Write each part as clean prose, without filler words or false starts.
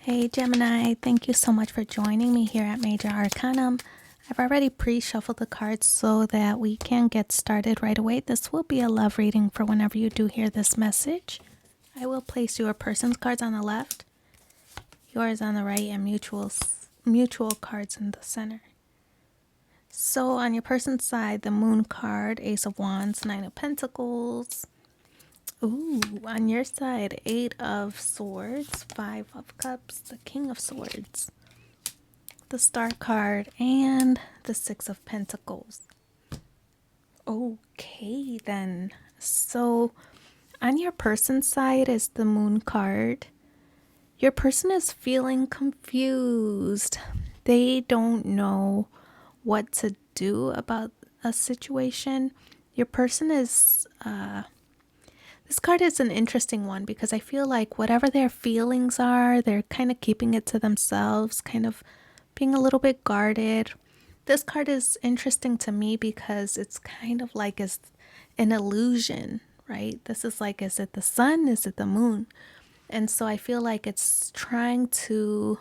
Hey Gemini, thank you so much for joining me here at Major Arcanum. I've already pre-shuffled the cards so that we can get started right away. This will be a love reading for whenever you do hear this message. I will place your person's cards on the left, yours on the right, and mutual cards in the center. So on your person's side, the Moon card, Ace of Wands, Nine of Pentacles. Ooh, on your side, Eight of Swords, Five of Cups, the King of Swords, the Star card, and the Six of Pentacles. Okay, then. So on your person's side is the Moon card. Your person is feeling confused. They don't know what to do about a situation. Your person is this card is an interesting one because I feel like whatever their feelings are, they're kind of keeping it to themselves, kind of being a little bit guarded. This card is interesting to me because it's kind of like it's an illusion, right? This is like, is it the sun? Is it the moon? And so I feel like it's trying to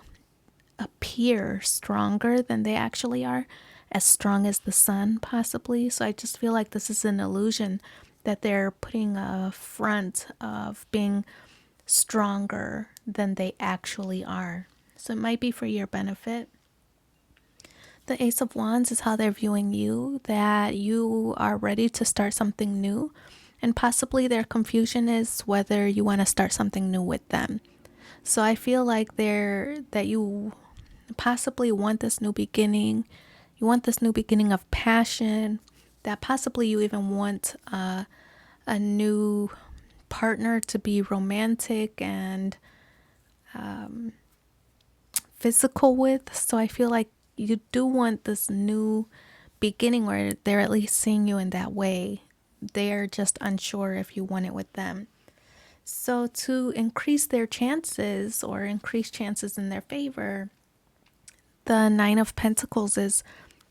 appear stronger than they actually are, as strong as the sun, possibly. So I just feel like this is an illusion that they're putting a front of being stronger than they actually are. So it might be for your benefit. The Ace of Wands is how they're viewing you, that you are ready to start something new. And possibly their confusion is whether you want to start something new with them. So I feel like that you possibly want this new beginning. You want this new beginning of passion, that possibly you even want a new partner to be romantic and physical with. So I feel like you do want this new beginning where they're at least seeing you in that way. They're just unsure if you want it with them. So to increase their chances or increase chances in their favor, the Nine of Pentacles is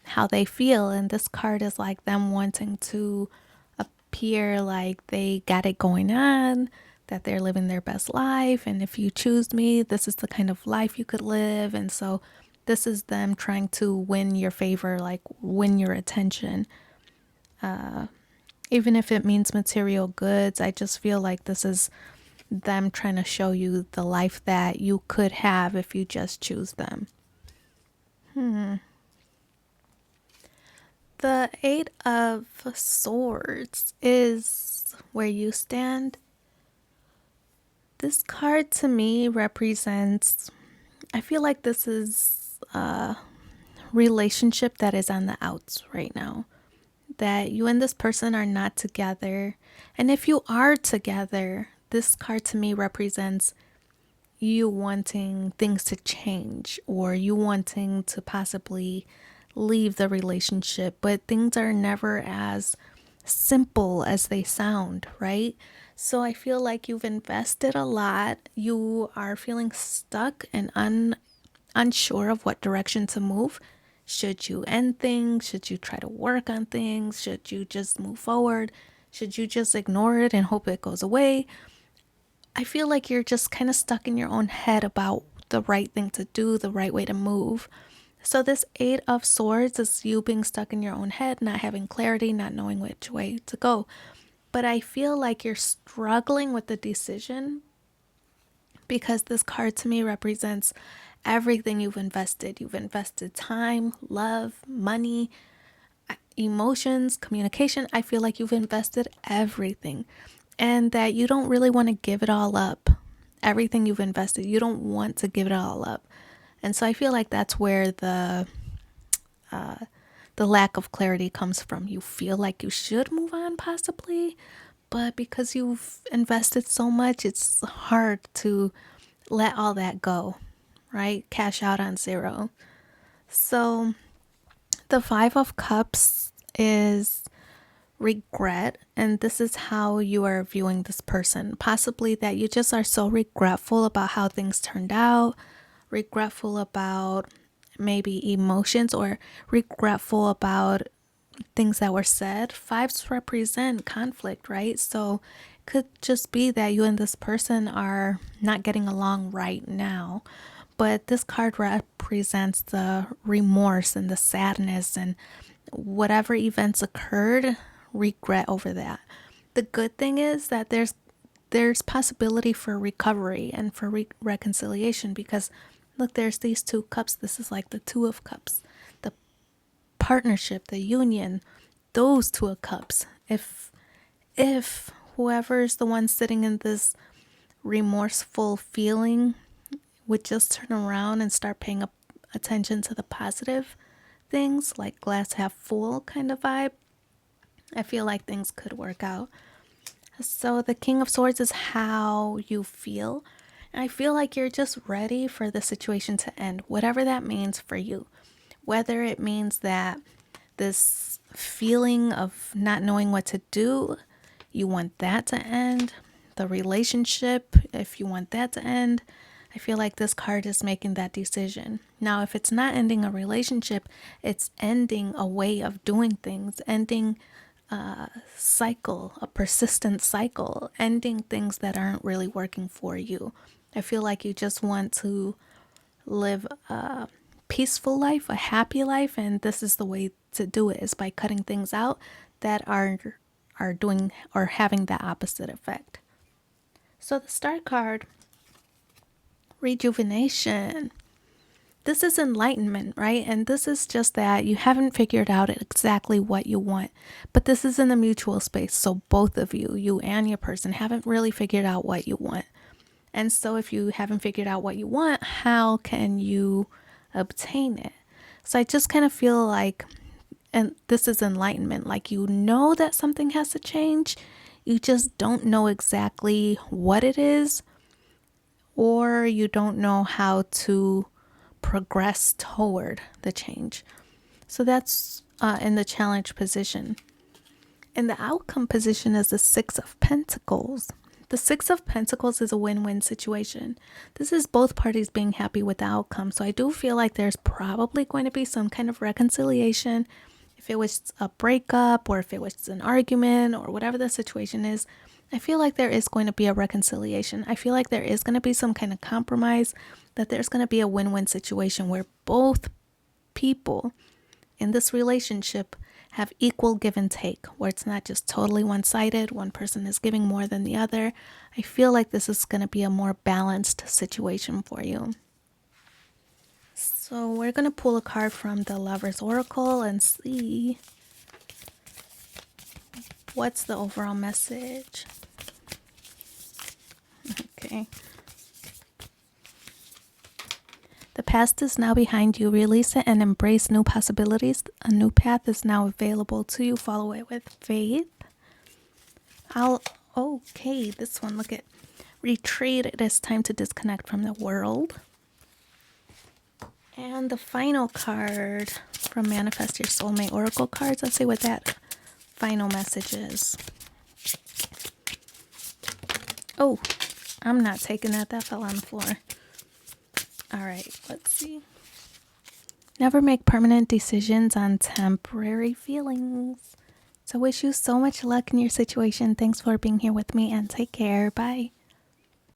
how they feel. And this card is like them wanting to appear like they got it going on, that they're living their best life. And if you choose me, this is the kind of life you could live. And so this is them trying to win your favor, like win your attention. Even if it means material goods, I just feel like this is them trying to show you the life that you could have if you just choose them. The Eight of Swords is where you stand. This card to me represents, I feel like this is a relationship that is on the outs right now. That you and this person are not together. And if you are together, this card to me represents you wanting things to change or you wanting to possibly leave the relationship, but things are never as simple as they sound, right? So I feel like you've invested a lot. You are feeling stuck and unsure of what direction to move. Should you end things? Should you try to work on things? Should you just move forward? Should you just ignore it and hope it goes away? I feel like you're just kind of stuck in your own head about the right thing to do, the right way to move. So this Eight of Swords is you being stuck in your own head, not having clarity, not knowing which way to go. But I feel like you're struggling with the decision because this card to me represents everything you've invested. You've invested time, love, money, emotions, communication. I feel like you've invested everything and that you don't really want to give it all up. Everything you've invested, you don't want to give it all up. And so I feel like that's where the lack of clarity comes from. You feel like you should move on possibly, but because you've invested so much, it's hard to let all that go, right? Cash out on zero. So the Five of Cups is regret, and this is how you are viewing this person. Possibly that you just are so regretful about how things turned out, regretful about maybe emotions, or regretful about things that were said. Fives represent conflict, right? So it could just be that you and this person are not getting along right now, But this card represents the remorse and the sadness and whatever events occurred, regret over that. The good thing is that there's possibility for recovery and for reconciliation, because look, there's these two cups. This is like the two of cups, the partnership, the union, those two of cups. If whoever's the one sitting in this remorseful feeling would just turn around and start paying attention to the positive things, like glass half full kind of vibe, I feel like things could work out. So the King of Swords is how you feel. And I feel like you're just ready for the situation to end, whatever that means for you. Whether it means that this feeling of not knowing what to do, you want that to end. The relationship, if you want that to end, I feel like this card is making that decision. Now, if it's not ending a relationship, it's ending a way of doing things, ending a cycle, a persistent cycle, ending things that aren't really working for you. I feel like you just want to live a peaceful life, a happy life, and this is the way to do it, is by cutting things out that are doing or having the opposite effect. So the Star card, rejuvenation. This is enlightenment, right? And this is just that you haven't figured out exactly what you want, but this is in the mutual space. So both of you and your person, haven't really figured out what you want. And so if you haven't figured out what you want, how can you obtain it? So I just kind of feel like, and this is enlightenment, like you know that something has to change. You just don't know exactly what it is, or you don't know how to progress toward the change. So that's in the challenge position. In the outcome position is the Six of Pentacles. The Six of Pentacles is a win-win situation. This is both parties being happy with the outcome. So I do feel like there's probably going to be some kind of reconciliation. If it was a breakup or if it was an argument or whatever the situation is, I feel like there is going to be a reconciliation. I feel like there is going to be some kind of compromise, that there's going to be a win-win situation where both people in this relationship have equal give and take, where it's not just totally one-sided, one person is giving more than the other. I feel like this is going to be a more balanced situation for you. So we're going to pull a card from the Lover's Oracle and see what's the overall message. Okay. The past is now behind you. Release it and embrace new possibilities. A new path is now available to you. Follow it with faith. Okay, this one, look at retreat. It is time to disconnect from the world. And the final card from Manifest Your Soulmate Oracle cards. Let's see what that final message is. Oh, I'm not taking that. That fell on the floor. All right, let's see. Never make permanent decisions on temporary feelings. So wish you so much luck in your situation. Thanks for being here with me and take care. Bye.